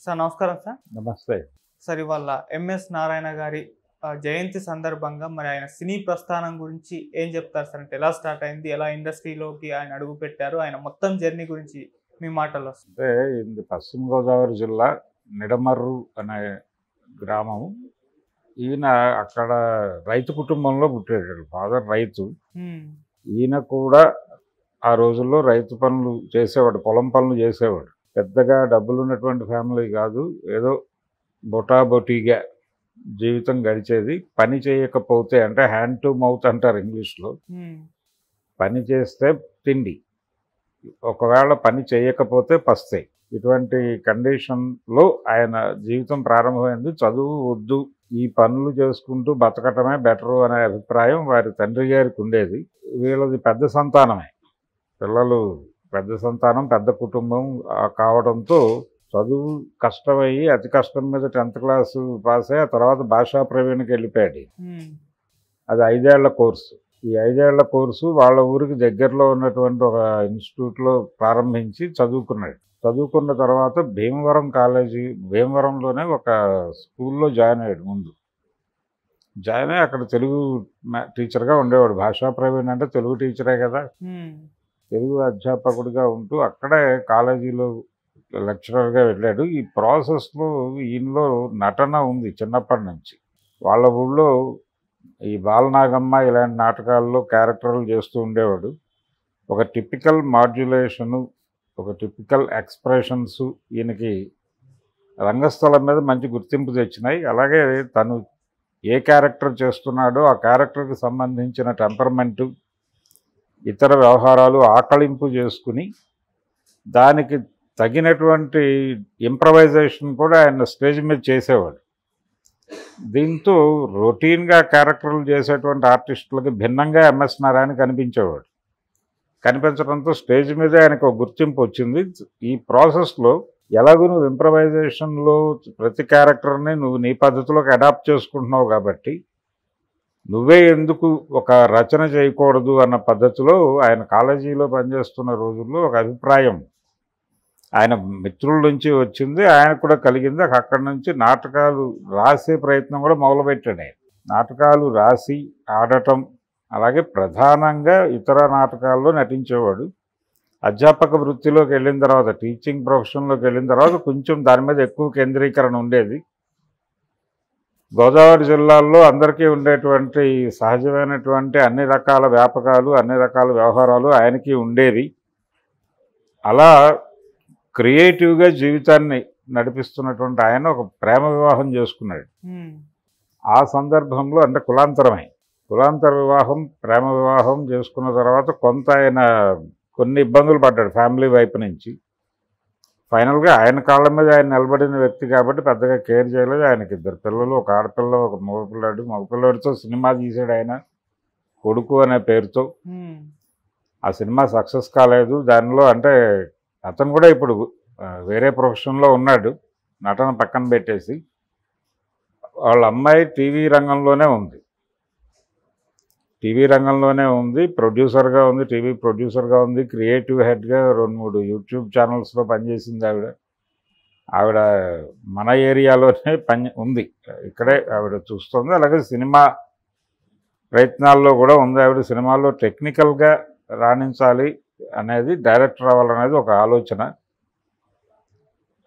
Sir నమస్కారం sir. నమస్తే. Sir ఇవాళ ఎంఎస్ నారాయణ గారి జయంతి సందర్భంగా మరి ఆయన సినీ ప్రస్థానం గురించి ఏం చెప్తారు సార్? అంటే ఎలా స్టార్ట్ అయింది, ఎలా ఇండస్ట్రీలోకి ఆయన అడుగు పెట్టారు, ఆయన మొత్తం జర్నీ గురించి మీ మాటల్లో. అంటే ఇది పశ్చిమ గోదావరి జిల్లా నిడమర్రు అనే గ్రామం. ఈయన అక్కడ రైతు కుటుంబంలో పుట్టాడు. ఫాదర్ రైతు. ఈయన కూడా ఆ రోజుల్లో రైతు పనులు చేసేవాడు, పొలం పనులు చేసేవాడు. పెద్దగా డబ్బులు ఉన్నటువంటి ఫ్యామిలీ కాదు, ఏదో బొటాబొటీగా జీవితం గడిచేది. పని చేయకపోతే అంటే హ్యాండ్ టు మౌత్ అంటారు ఇంగ్లీష్లో. పని చేస్తే తిండి, ఒకవేళ పని చేయకపోతే పస్తే. ఇటువంటి కండిషన్లో ఆయన జీవితం ప్రారంభమైంది. చదువు వద్దు, ఈ పనులు చేసుకుంటూ బతకటమే బెటరు అనే అభిప్రాయం వారి తండ్రి గారికి ఉండేది. వీళ్ళది పెద్ద సంతానమే, పిల్లలు పెద్ద సంతానం, పెద్ద కుటుంబం కావడంతో చదువు కష్టమయ్యి అతి కష్టం మీద 10th క్లాసు పాస్ అయ్యి ఆ తర్వాత భాషా ప్రవీణ్కి వెళ్ళిపోయాడు. అది 5 ఏళ్ల కోర్సు. ఈ 5 ఏళ్ల కోర్సు వాళ్ళ ఊరికి దగ్గరలో ఉన్నటువంటి ఒక ఇన్స్టిట్యూట్లో ప్రారంభించి చదువుకున్నాడు. చదువుకున్న తర్వాత భీమవరం కాలేజీ, భీమవరంలోనే ఒక స్కూల్లో జాయిన్ అయ్యాడు. ముందు జాయిన్ అయ్యి అక్కడ తెలుగు టీచర్గా ఉండేవాడు. భాషా ప్రవీణ్ అంటే తెలుగు టీచరే కదా, తెలుగు అధ్యాపకుడిగా ఉంటూ అక్కడే కాలేజీలో లెక్చరర్గా వెళ్ళాడు. ఈ ప్రాసెస్లో ఈయనలో నటన ఉంది చిన్నప్పటి నుంచి. వాళ్ళ ఊళ్ళో ఈ బాలనాగమ్మ ఇలాంటి నాటకాల్లో క్యారెక్టర్లు చేస్తూ ఉండేవాడు. ఒక టిపికల్ మాడ్యులేషను, ఒక టిపికల్ ఎక్స్ప్రెషన్స్ ఈయనకి రంగస్థలం మీద మంచి గుర్తింపు తెచ్చినాయి. అలాగే తను ఏ క్యారెక్టర్ చేస్తున్నాడో ఆ క్యారెక్టర్కి సంబంధించిన టెంపర్మెంటు, ఇతర వ్యవహారాలు ఆకళింపు చేసుకుని దానికి తగినటువంటి ఇంప్రవైజేషన్ కూడా ఆయన స్టేజ్ మీద చేసేవాడు. దీంతో రొటీన్గా క్యారెక్టర్లు చేసేటువంటి ఆర్టిస్టులకి భిన్నంగా ఎంఎస్ నారాయణ కనిపించేవాడు. కనిపించడంతో స్టేజ్ మీద ఆయనకు ఒక గుర్తింపు వచ్చింది. ఈ ప్రాసెస్లో ఎలాగూ నువ్వు ఇంప్రవైజేషన్లో ప్రతి క్యారెక్టర్ని నువ్వు నీ పద్ధతిలోకి అడాప్ట్ చేసుకుంటున్నావు కాబట్టి నువ్వే ఎందుకు ఒక రచన చేయకూడదు అన్న పద్ధతిలో ఆయన కాలేజీలో పనిచేస్తున్న రోజుల్లో ఒక అభిప్రాయం ఆయన మిత్రుల నుంచి వచ్చింది, ఆయన కూడా కలిగింది. అక్కడి నుంచి నాటకాలు రాసే ప్రయత్నం కూడా మొదలుపెట్టాడు. ఆయన నాటకాలు రాసి ఆడటం, అలాగే ప్రధానంగా ఇతర నాటకాల్లో నటించేవాడు. అధ్యాపక వృత్తిలోకి వెళ్ళిన తర్వాత, టీచింగ్ ప్రొఫెషన్లోకి వెళ్ళిన తర్వాత కొంచెం దాని మీద ఎక్కువ కేంద్రీకరణ ఉండేది. గోదావరి జిల్లాల్లో అందరికీ ఉండేటువంటి సహజమైనటువంటి అన్ని రకాల వ్యాపకాలు, అన్ని రకాల వ్యవహారాలు ఆయనకి ఉండేవి. అలా క్రియేటివ్గా జీవితాన్ని నడిపిస్తున్నటువంటి ఆయన ఒక ప్రేమ వివాహం చేసుకున్నాడు. ఆ సందర్భంలో అంటే కులాంతర వివాహం, ప్రేమ వివాహం చేసుకున్న తర్వాత కొంత ఆయన కొన్ని ఇబ్బందులు పడ్డాడు ఫ్యామిలీ వైపు నుంచి. ఫైనల్గా ఆయన కాళ్ళ మీద ఆయన నిలబడిన వ్యక్తి కాబట్టి పెద్దగా కేర్ చేయలేదు. ఆయనకి 2 పిల్లలు, ఒక ఆడపిల్ల, ఒక మగపిల్లాడు. మగపిల్లాడితో సినిమా తీసాడు ఆయన, కొడుకు అనే పేరుతో. ఆ సినిమా సక్సెస్ కాలేదు. దానిలో అంటే అతను కూడా ఇప్పుడు వేరే ప్రొఫెషన్లో ఉన్నాడు, నటన పక్కన పెట్టేసి. వాళ్ళ అమ్మాయి టీవీ రంగంలోనే ఉంది, ప్రొడ్యూసర్గా ఉంది, టీవీ ప్రొడ్యూసర్గా ఉంది, క్రియేటివ్ హెడ్గా 2-3 యూట్యూబ్ ఛానల్స్లో పనిచేసింది ఆవిడ మన ఏరియాలోనే ఉంది, ఇక్కడే ఆవిడ చూస్తుంది. అలాగే సినిమా ప్రయత్నాల్లో కూడా ఉంది ఆవిడ. సినిమాల్లో టెక్నికల్గా రాణించాలి అనేది, డైరెక్టర్ అవ్వాలనేది ఒక ఆలోచన.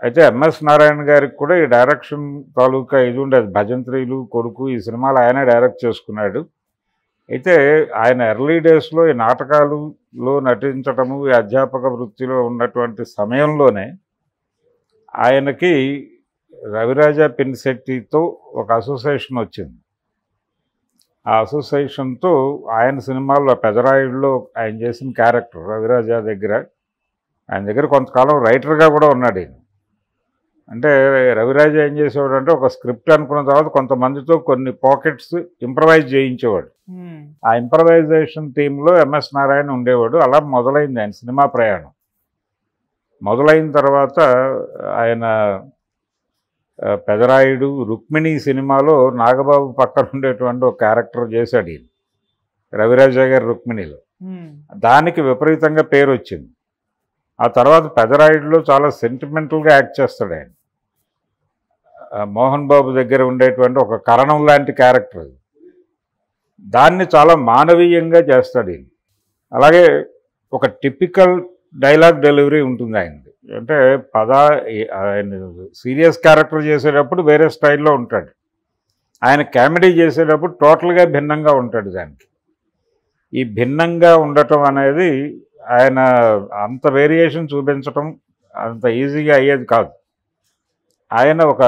అయితే ఎంఎస్ నారాయణ గారికి కూడా ఈ డైరెక్షన్ తాలూకా ఇది ఉండేది. భజంత్రీలు, కొడుకు, ఈ సినిమాలు ఆయనే డైరెక్ట్ చేసుకున్నాడు. అయితే ఆయన ఎర్లీ డేస్లో ఈ నాటకాలలో నటించటము, ఈ అధ్యాపక వృత్తిలో ఉన్నటువంటి సమయంలోనే ఆయనకి రవిరాజా పినిశెట్టితో ఒక అసోసియేషన్ వచ్చింది. ఆ అసోసియేషన్తో ఆయన సినిమాల్లో పెదరాయుడులో ఆయన చేసిన క్యారెక్టర్ రవిరాజా దగ్గర, ఆయన దగ్గర కొంతకాలం రైటర్గా కూడా ఉన్నాడు ఈయన. అంటే రవిరాజా ఏం చేసేవాడు అంటే ఒక స్క్రిప్ట్ అనుకున్న తర్వాత కొంతమందితో కొన్ని పాకెట్స్ ఇంప్రవైజ్ చేయించేవాడు. ఆ ఇంప్రవైజేషన్ టీంలో ఎంఎస్ నారాయణ ఉండేవాడు. అలా మొదలైంది ఆయన సినిమా ప్రయాణం. మొదలైన తర్వాత ఆయన పెదరాయుడు, రుక్మిణి సినిమాలో నాగబాబు పక్కన ఉండేటువంటి ఒక క్యారెక్టర్ చేశాడు ఈయన, రవిరాజా గారి రుక్మిణిలో. దానికి విపరీతంగా పేరు వచ్చింది. ఆ తర్వాత పెదరాయుడులో చాలా సెంటిమెంటల్గా యాక్ట్ చేస్తాడు ఆయన. మోహన్ బాబు దగ్గర ఉండేటువంటి ఒక కరణం లాంటి క్యారెక్టర్ అది. దాన్ని చాలా మానవీయంగా చేస్తాడు ఈయన. అలాగే ఒక టిపికల్ డైలాగ్ డెలివరీ ఉంటుంది ఆయనది. అంటే ఆయన సీరియస్ క్యారెక్టర్ చేసేటప్పుడు వేరే స్టైల్లో ఉంటాడు, ఆయన కామెడీ చేసేటప్పుడు టోటల్గా భిన్నంగా ఉంటాడు. దానికి ఈ భిన్నంగా ఉండటం అనేది ఆయన అంత వేరియేషన్ చూపించటం అంత ఈజీగా అయ్యేది కాదు. ఆయన ఒక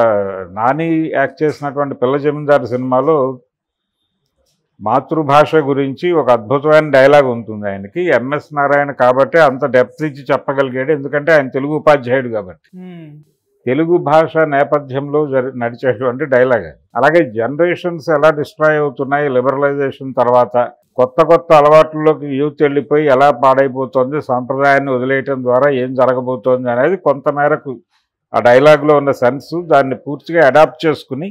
నాని యాక్ట్ చేసినటువంటి పిల్ల జమీందారు సినిమాలో మాతృభాష గురించి ఒక అద్భుతమైన డైలాగ్ ఉంటుంది ఆయనకి. ఎంఎస్ నారాయణ కాబట్టి అంత డెప్త్ ఇచ్చి చెప్పగలిగాడు, ఎందుకంటే ఆయన తెలుగు ఉపాధ్యాయుడు కాబట్టి. తెలుగు భాష నేపథ్యంలో నడిచేటువంటి డైలాగ్. అలాగే జనరేషన్స్ ఎలా డిస్ట్రాయ్ అవుతున్నాయి లిబరలైజేషన్ తర్వాత, కొత్త కొత్త అలవాట్లలోకి యూత్ వెళ్ళిపోయి ఎలా పాడైపోతుంది, సాంప్రదాయాన్ని వదిలేయటం ద్వారా ఏం జరగబోతోంది అనేది కొంతమేరకు ఆ డైలాగ్లో ఉన్న సెన్స్, దాన్ని పూర్తిగా అడాప్ట్ చేసుకుని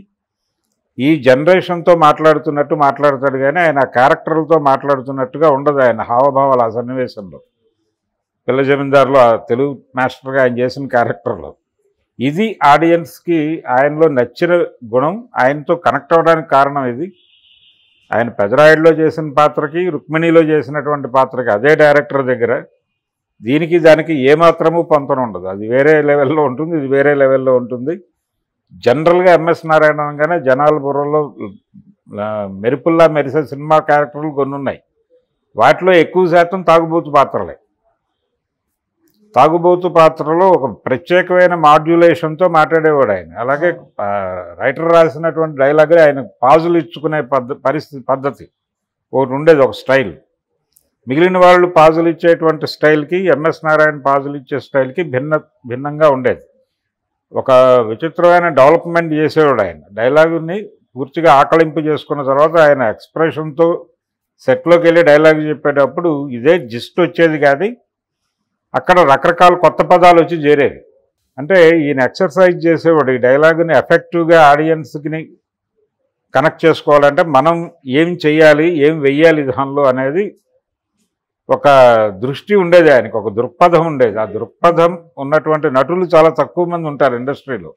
ఈ జనరేషన్తో మాట్లాడుతున్నట్టు మాట్లాడతాడు. కానీ ఆయన ఆ క్యారెక్టర్లతో మాట్లాడుతున్నట్టుగా ఉండదు ఆయన హావభావాలు ఆ సన్నివేశంలో. పిల్ల జమీందారులో ఆ తెలుగు మాస్టర్గా ఆయన చేసిన క్యారెక్టర్లో ఇది ఆడియన్స్కి ఆయనలో నచ్చిన గుణం. ఆయనతో కనెక్ట్ అవ్వడానికి కారణం ఇది. ఆయన పెదరాయుడులో చేసిన పాత్రకి, రుక్మిణిలో చేసినటువంటి పాత్రకి అదే డైరెక్టర్ దగ్గర దీనికి దానికి ఏమాత్రము పొంతన ఉండదు. అది వేరే లెవెల్లో ఉంటుంది, ఇది వేరే లెవెల్లో ఉంటుంది. జనరల్గా ఎంఎస్ నారాయణ అనగానే జనాల బుర్రలో మెరుపుల్లా మెరిసే సినిమా క్యారెక్టర్లు కొన్ని ఉన్నాయి. వాటిలో ఎక్కువ శాతం తాగుబోతు పాత్రలే. తాగుబోతు పాత్రలో ఒక ప్రత్యేకమైన మాడ్యులేషన్తో మాట్లాడేవాడు ఆయన. అలాగే రైటర్ రాసినటువంటి డైలాగులు ఆయన పాజులు ఇచ్చుకునే పద్ధతి ఒకటి ఉండేది, ఒక స్టైల్. మిగిలిన వాళ్ళు పాజులు ఇచ్చేటువంటి స్టైల్కి, ఎంఎస్ నారాయణ పాజులు ఇచ్చే స్టైల్కి భిన్నంగా ఉండేది. ఒక విచిత్రమైన డెవలప్మెంట్ చేసేవాడు ఆయన. డైలాగుని పూర్తిగా ఆకలింపు చేసుకున్న తర్వాత ఆయన ఎక్స్ప్రెషన్తో సెట్లోకి వెళ్ళి డైలాగ్ చెప్పేటప్పుడు ఇదే జిస్ట్ వచ్చేది కాదు, అక్కడ రకరకాల కొత్త పదాలు వచ్చి చేరేవి. అంటే ఈయన ఎక్సర్సైజ్ చేసేవాడు ఈ డైలాగుని ఎఫెక్టివ్గా ఆడియన్స్కి కనెక్ట్ చేసుకోవాలంటే మనం ఏం చెయ్యాలి, ఏం వెయ్యాలి దానిలో అనేది ఒక దృష్టి ఉండేది ఆయనకి, ఒక దృక్పథం ఉండేది. ఆ దృక్పథం ఉన్నటువంటి నటులు చాలా తక్కువ మంది ఉంటారు ఇండస్ట్రీలో.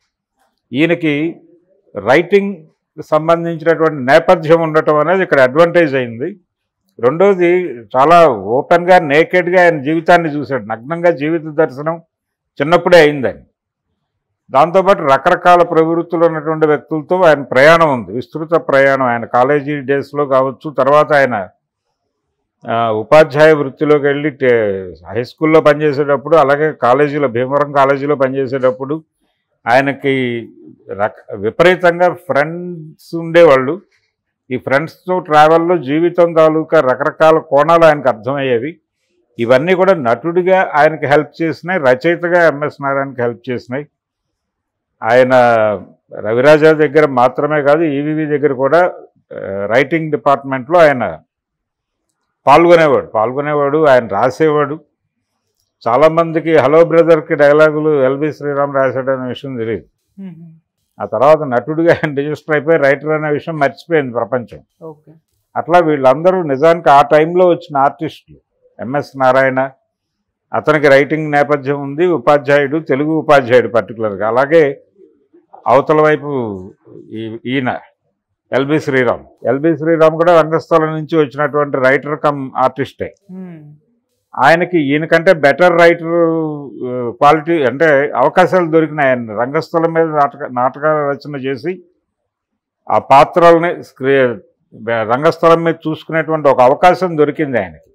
ఈయనకి రైటింగ్ సంబంధించినటువంటి నేపథ్యం ఉండటం అనేది ఇక్కడ అడ్వాంటేజ్ అయింది. రెండోది చాలా ఓపెన్గా నేకెడ్గా ఆయన జీవితాన్ని చూశాడు. నగ్నంగా జీవిత దర్శనం చిన్నప్పుడే అయిందని. దాంతోపాటు రకరకాల ప్రవృత్తులు ఉన్నటువంటి వ్యక్తులతో ఆయన ప్రయాణం ఉంది, విస్తృత ప్రయాణం. ఆయన కాలేజీ డేస్లో కావచ్చు, తర్వాత ఆయన ఉపాధ్యాయ వృత్తిలోకి వెళ్ళి హై స్కూల్లో పనిచేసేటప్పుడు, అలాగే కాలేజీలో భీమవరం కాలేజీలో పనిచేసేటప్పుడు ఆయనకి విపరీతంగా ఫ్రెండ్స్ ఉండేవాళ్ళు. ఈ ఫ్రెండ్స్తో ట్రావెల్లో జీవితం తాలూకా రకరకాల కోణాలు ఆయనకు అర్థమయ్యేవి. ఇవన్నీ కూడా నటుడిగా ఆయనకి హెల్ప్ చేసినాయి, రచయితగా ఎంఎస్ నారాయణకి హెల్ప్ చేసినాయి. ఆయన రవిరాజా దగ్గర మాత్రమే కాదు, ఈవీవి దగ్గర కూడా రైటింగ్ డిపార్ట్మెంట్లో ఆయన పాల్గొనేవాడు. ఆయన రాసేవాడు. చాలామందికి హలో బ్రదర్కి డైలాగులు ఎల్బి శ్రీరామ్ రాశాడనే విషయం తెలియదు. ఆ తర్వాత నటుడిగా ఆయన రిజిస్టర్ అయిపోయి రైటర్ అనే విషయం మర్చిపోయింది ప్రపంచం. అట్లా వీళ్ళందరూ నిజానికి ఆ టైంలో వచ్చిన ఆర్టిస్టులు. ఎంఎస్ నారాయణ, అతనికి రైటింగ్ నేపథ్యం ఉంది, ఉపాధ్యాయుడు, తెలుగు ఉపాధ్యాయుడు పర్టికులర్గా. అలాగే అవతల వైపు ఈయన ఎల్బి శ్రీరామ్ కూడా రంగస్థలం నుంచి వచ్చినటువంటి రైటర్ కమ్ ఆర్టిస్టే. ఆయనకి ఈయనకంటే బెటర్ రైటర్ క్వాలిటీ, అంటే అవకాశాలు దొరికినాయి. ఆయన రంగస్థలం మీద నాటకాల రచన చేసి ఆ పాత్రల్ని రంగస్థలం మీద చూసుకునేటువంటి ఒక అవకాశం దొరికింది ఆయనకి.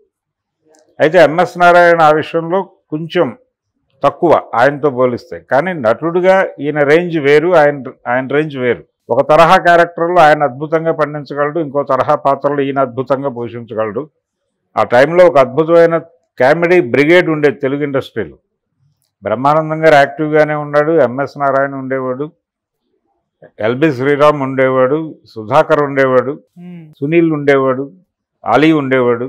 అయితే ఎంఎస్ నారాయణ ఆ విషయంలో కొంచెం తక్కువ ఆయనతో పోలిస్తే. కానీ నటుడుగా ఈయన రేంజ్ వేరు, ఆయన రేంజ్ వేరు. ఒక తరహా క్యారెక్టర్లో ఆయన అద్భుతంగా పండించగలడు, ఇంకో తరహా పాత్రలో ఈయన అద్భుతంగా పోషించగలడు. ఆ టైంలో ఒక అద్భుతమైన కామెడీ బ్రిగేడ్ ఉండేది తెలుగు ఇండస్ట్రీలో. బ్రహ్మానందం గారు యాక్టివ్గానే ఉన్నాడు, ఎంఎస్ నారాయణ ఉండేవాడు, ఎల్బి శ్రీరామ్ ఉండేవాడు, సుధాకర్ ఉండేవాడు, సునీల్ ఉండేవాడు, అలీ ఉండేవాడు.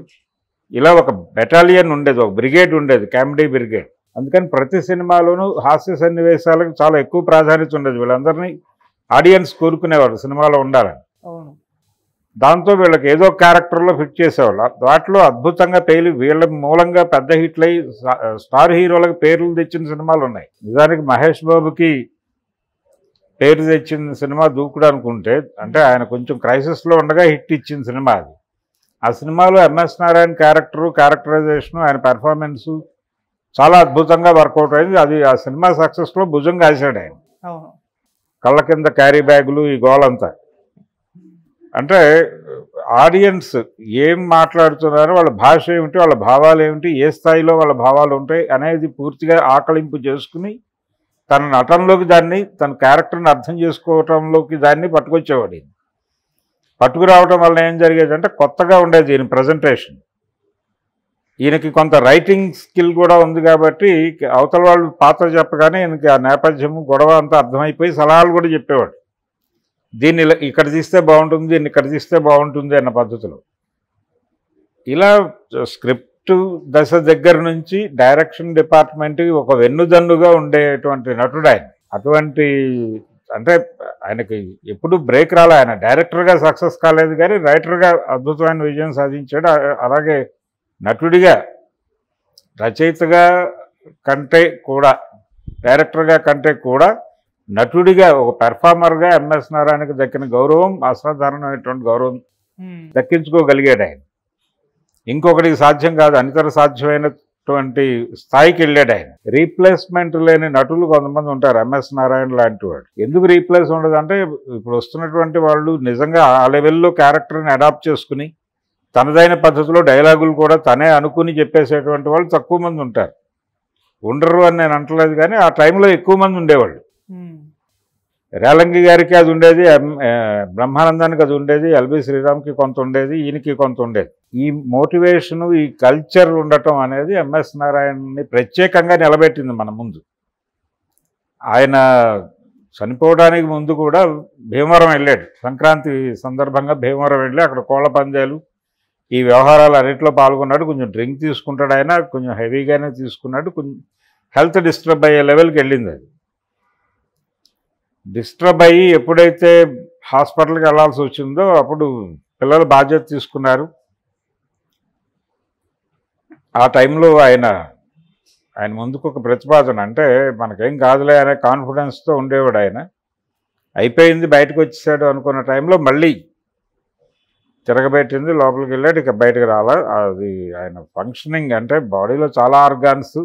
ఇలా ఒక బెటాలియన్ ఉండేది, ఒక బ్రిగేడ్ ఉండేది, కామెడీ బ్రిగేడ్. అందుకని ప్రతి సినిమాలోనూ హాస్య సన్నివేశాలకు చాలా ఎక్కువ ప్రాధాన్యత ఉండేది. వీళ్ళందరినీ ఆడియన్స్ కోరుకునేవాడు సినిమాలో ఉండాలని. దాంతో వీళ్ళకి ఏదో క్యారెక్టర్లో ఫిట్ చేసేవాళ్ళు. వాటిలో అద్భుతంగా వీళ్ళ మూలంగా పెద్ద హిట్లు అయ్యి స్టార్ హీరోలకు పేర్లు తెచ్చిన సినిమాలు ఉన్నాయి. నిజానికి మహేష్ బాబుకి పేరు తెచ్చిన సినిమా దూకుడు అనుకుంటే, అంటే ఆయన కొంచెం క్రైసిస్లో ఉండగా హిట్ ఇచ్చిన సినిమా అది. ఆ సినిమాలో ఎంఎస్ నారాయణ క్యారెక్టరైజేషను, ఆయన పెర్ఫార్మెన్సు చాలా అద్భుతంగా వర్కౌట్ అయింది. అది ఆ సినిమా సక్సెస్లో భుజం కాశాడు ఆయన. కళ్ళ కింద క్యారీ బ్యాగులు, ఈ గోలంతా. అంటే ఆడియన్స్ ఏం మాట్లాడుతున్నారో, వాళ్ళ భాష ఏమిటి, వాళ్ళ భావాలు ఏమిటి, ఏ స్థాయిలో వాళ్ళ భావాలు ఉంటాయి అనేది పూర్తిగా ఆకలింపు చేసుకుని తన నటనలోకి దాన్ని, తన క్యారెక్టర్ని అర్థం చేసుకోవటంలోకి దాన్ని పట్టుకొచ్చేవాడు. పట్టుకురావటం వల్ల ఏం జరిగేదంటే కొత్తగా ఉండేది ఈయన ప్రజెంటేషన్. ఈయనకి కొంత రైటింగ్ స్కిల్ కూడా ఉంది కాబట్టి అవతల వాళ్ళు పాత్ర చెప్పగానే ఈయనకి ఆ నేపథ్యము గొడవ అంతా అర్థమైపోయి సలహాలు కూడా చెప్పేవాడు. దీన్ని ఇక్కడ తీస్తే బాగుంటుంది, దీన్ని ఇక్కడ తీస్తే బాగుంటుంది అన్న పద్ధతిలో. ఇలా స్క్రిప్ట్ దశ దగ్గర నుంచి డైరెక్షన్ డిపార్ట్మెంట్కి ఒక వెన్నుదన్నుగా ఉండేటువంటి నటుడు ఆయన. అటువంటి అంటే ఆయనకి ఎప్పుడు బ్రేక్ రాలే. ఆయన డైరెక్టర్గా సక్సెస్ కాలేదు కానీ రైటర్గా అద్భుతమైన విజయం సాధించాడు. అలాగే నటుడిగా, రచయితగా కంటే కూడా, డైరెక్టర్గా కంటే కూడా నటుడిగా, ఒక పెర్ఫార్మర్గా ఎంఎస్ నారాయణకి దక్కిన గౌరవం అసాధారణమైనటువంటి గౌరవం దక్కించుకోగలిగాడు ఆయన. ఇంకొకటికి సాధ్యం కాదు, అనితర సాధ్యమైనటువంటి స్థాయికి వెళ్ళాడు ఆయన. రీప్లేస్మెంట్ లేని నటులు కొంతమంది ఉంటారు, ఎంఎస్ నారాయణ లాంటి వాడు. ఎందుకు రీప్లేస్ ఉండదు అంటే, ఇప్పుడు వస్తున్నటువంటి వాళ్ళు నిజంగా ఆ లెవెల్లో క్యారెక్టర్ని అడాప్ట్ చేసుకుని తనదైన పద్ధతిలో డైలాగులు కూడా తనే అనుకుని చెప్పేసేటువంటి వాళ్ళు తక్కువ మంది ఉంటారు. ఉండరు అని నేను అంటలేదు కానీ ఆ టైంలో ఎక్కువ మంది ఉండేవాళ్ళు. రేలంగి గారికి అది ఉండేది, బ్రహ్మానందానికి అది ఉండేది, ఎల్బి శ్రీరామ్కి కొంత ఉండేది, ఈయనకి కొంత ఉండేది. ఈ మోటివేషను, ఈ కల్చర్ ఉండటం అనేది ఎంఎస్ నారాయణని ప్రత్యేకంగా నిలబెట్టింది మన ముందు. ఆయన చనిపోవడానికి ముందు కూడా భీమవరం వెళ్ళాడు. సంక్రాంతి సందర్భంగా భీమవరం వెళ్ళి అక్కడ కోళ్ల పందాలు, ఈ వ్యవహారాలు అన్నింటిలో పాల్గొన్నాడు. కొంచెం డ్రింక్ తీసుకుంటాడు ఆయన, కొంచెం హెవీగానే తీసుకున్నాడు. కొంచెం హెల్త్ డిస్టర్బ్ అయ్యే లెవెల్కి వెళ్ళింది అది. డిస్టర్బ్ అయ్యి ఎప్పుడైతే హాస్పిటల్కి వెళ్ళాల్సి వచ్చిందో అప్పుడు పిల్లలు బాధ్యత తీసుకున్నారు. ఆ టైంలో ఆయన ముందుకు ఒక ప్రతిపాదన, అంటే మనకేం కాదులే అనే కాన్ఫిడెన్స్తో ఉండేవాడు ఆయన. అయిపోయింది, బయటకు వచ్చేసాడు అనుకున్న టైంలో మళ్ళీ తిరగబెట్టింది, లోపలికి వెళ్ళాడు, ఇక బయటకు రాలా. అది ఆయన ఫంక్షనింగ్, అంటే బాడీలో చాలా ఆర్గాన్స్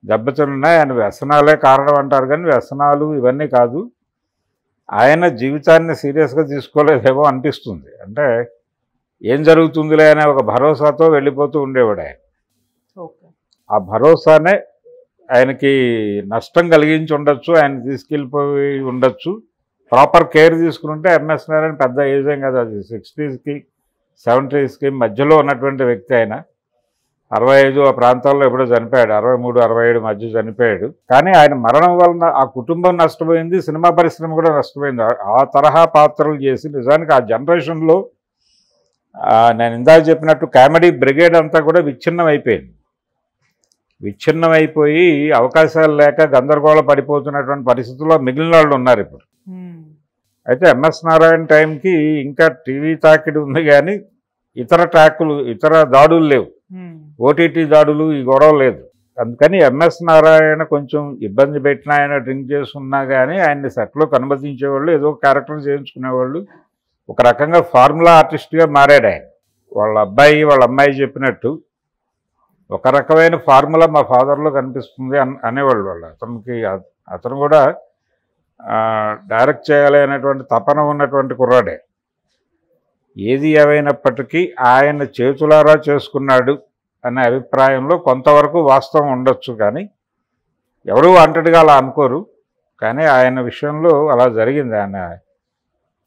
దెబ్బతిన్నాయి. ఆయన వ్యసనాలే కారణం అంటారు కానీ వ్యసనాలు ఇవన్నీ కాదు. ఆయన జీవితాన్ని సీరియస్గా తీసుకోలేదేమో అనిపిస్తుంది. అంటే ఏం జరుగుతుందిలే అనే ఒక భరోసాతో వెళ్ళిపోతూ ఉండేవాడు ఆయన. ఆ భరోసానే ఆయనకి నష్టం కలిగించి ఉండొచ్చు, ఆయన తీసుకెళ్ళిపోయి ఉండొచ్చు. ప్రాపర్ కేర్ తీసుకుంటే ఎంఎస్ నారాయణ పెద్ద ఏజ్ ఏం కదా, అది 60స్కి 70స్కి మధ్యలో ఉన్నటువంటి వ్యక్తి. ఆయన 65 ఆ ప్రాంతాల్లో ఎప్పుడో చనిపోయాడు, 63, 67 మధ్య చనిపోయాడు. కానీ ఆయన మరణం వలన ఆ కుటుంబం నష్టపోయింది, సినిమా పరిశ్రమ కూడా నష్టపోయింది. ఆ తరహా పాత్రలు చేసి నిజానికి ఆ జనరేషన్లో నేను ఇందాక చెప్పినట్టు కామెడీ బ్రిగేడ్ అంతా కూడా విచ్ఛిన్నం అయిపోయింది. విచ్ఛిన్నం అయిపోయి అవకాశాలు లేక గందరగోళ పడిపోతున్నటువంటి పరిస్థితుల్లో మిగిలిన వాళ్ళు ఉన్నారు ఇప్పుడు. అయితే ఎంఎస్ నారాయణ టైంకి ఇంకా టీవీ తాకిడి ఉంది కానీ ఇతర ట్రాకులు, ఇతర దాడులు లేవు, ఓటీటీ దాడులు, ఈ గొడవ లేదు. అందుకని ఎంఎస్ నారాయణ కొంచెం ఇబ్బంది పెట్టిన, ఆయన డ్రింక్ చేస్తున్నా కానీ ఆయన్ని సెట్లోకి అనుమతించేవాళ్ళు, ఏదో క్యారెక్టర్ చేయించుకునేవాళ్ళు. ఒక రకంగా ఫార్ములా ఆర్టిస్ట్గా మారాడు ఆయన. వాళ్ళ అబ్బాయి వాళ్ళ అమ్మాయి చెప్పినట్టు ఒక రకమైన ఫార్ములా మా ఫాదర్లో కనిపిస్తుంది అనేవాళ్ళు వాళ్ళు. అతను కూడా డైరెక్ట్ చేయాలి అనేటువంటి తపన ఉన్నటువంటి కుర్రాడే. ఏది ఏమైనప్పటికీ ఆయన చేతులారా చేసుకున్నాడు అనే అభిప్రాయంలో కొంతవరకు వాస్తవం ఉండొచ్చు, కానీ ఎవరూ వాంటెడ్గా అలా అనుకోరు. కానీ ఆయన విషయంలో అలా జరిగింది. ఆయన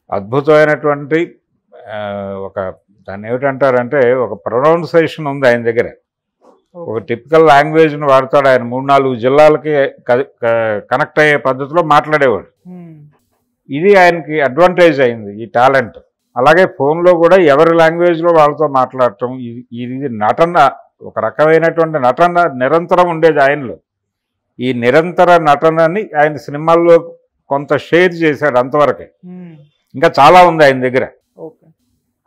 అద్భుతమైనటువంటి ఒక దాన్ని ఏమిటంటారంటే ఒక ప్రొనౌన్సియేషన్ ఉంది ఆయన దగ్గర. ఒక టిపికల్ లాంగ్వేజ్ను వాడతాడు ఆయన. 3-4 జిల్లాలకి కనెక్ట్ అయ్యే పద్ధతిలో మాట్లాడేవాడు. ఇది ఆయనకి అడ్వాంటేజ్ అయింది, ఈ టాలెంట్. అలాగే ఫోన్లో కూడా ఎవరి లాంగ్వేజ్లో వాళ్ళతో మాట్లాడటం, ఇది నటన, ఒక రకమైనటువంటి నటన నిరంతరం ఉండేది ఆయనలో. ఈ నిరంతర నటనని ఆయన సినిమాల్లో కొంత షేర్ చేశాడు అంతవరకే. ఇంకా చాలా ఉంది ఆయన దగ్గర.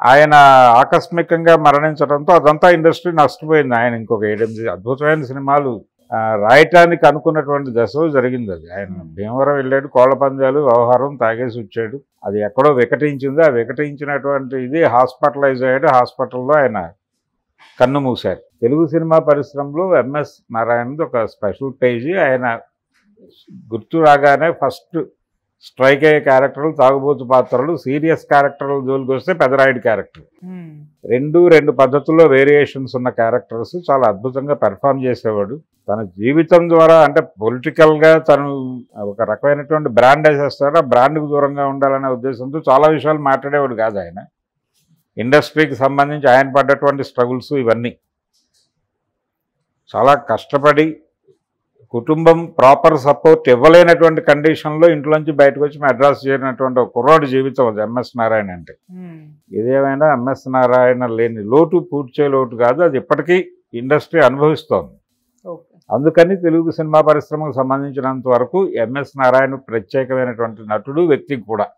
ఆయన ఆకస్మికంగా మరణించడంతో అదంతా ఇండస్ట్రీ నష్టపోయింది. ఆయన ఇంకొక 7-8 అద్భుతమైన సినిమాలు రాయటానికి అనుకున్నటువంటి దశలో జరిగింది అది. ఆయన భీమవరం వెళ్ళాడు, కోళ్ల పందాలు వ్యవహారం తాగేసి వచ్చాడు. అది ఎక్కడో వికటించింది. ఆ వికటించినటువంటి ఇది హాస్పిటలైజ్ అయ్యాడు. హాస్పిటల్లో ఆయన కన్ను మూశారు. తెలుగు సినిమా పరిశ్రమలో ఎంఎస్ నారాయణది ఒక స్పెషల్ పేజీ. ఆయన గుర్తు రాగానే ఫస్ట్ స్ట్రైక్ అయ్యే క్యారెక్టర్లు తాగుబోతు పాత్రలు, సీరియస్ క్యారెక్టర్లు జోలికి వస్తే పెదరాయుడు క్యారెక్టర్. రెండు పద్ధతుల్లో వేరియేషన్స్ ఉన్న క్యారెక్టర్స్ చాలా అద్భుతంగా పెర్ఫామ్ చేసేవాడు. తన జీవితం ద్వారా అంటే పొలిటికల్గా తను ఒక రకమైనటువంటి బ్రాండ్ వేసేస్తాడు. ఆ బ్రాండ్కు దూరంగా ఉండాలనే ఉద్దేశంతో చాలా విషయాలు మాట్లాడేవాడు కాదు ఆయన. ఇండస్ట్రీకి సంబంధించి ఆయన పడ్డటువంటి స్ట్రగుల్స్ ఇవన్నీ చాలా కష్టపడి కుటుంబం ప్రాపర్ సపోర్ట్ ఇవ్వలేనటువంటి కండిషన్లో ఇంట్లోంచి బయటకు వచ్చి మెడ్రాస్ చేరినటువంటి ఒక కుర్రాడు జీవితం అది ఎంఎస్ నారాయణ అంటే. ఏదేమైనా ఎంఎస్ నారాయణ లేని లోటు పూడ్చే లోటు కాదు, అది ఇప్పటికీ ఇండస్ట్రీ అనుభవిస్తోంది. అందుకని తెలుగు సినిమా పరిశ్రమకు సంబంధించినంత వరకు ఎంఎస్ నారాయణ ప్రత్యేకమైనటువంటి నటుడు, వ్యక్తి కూడా.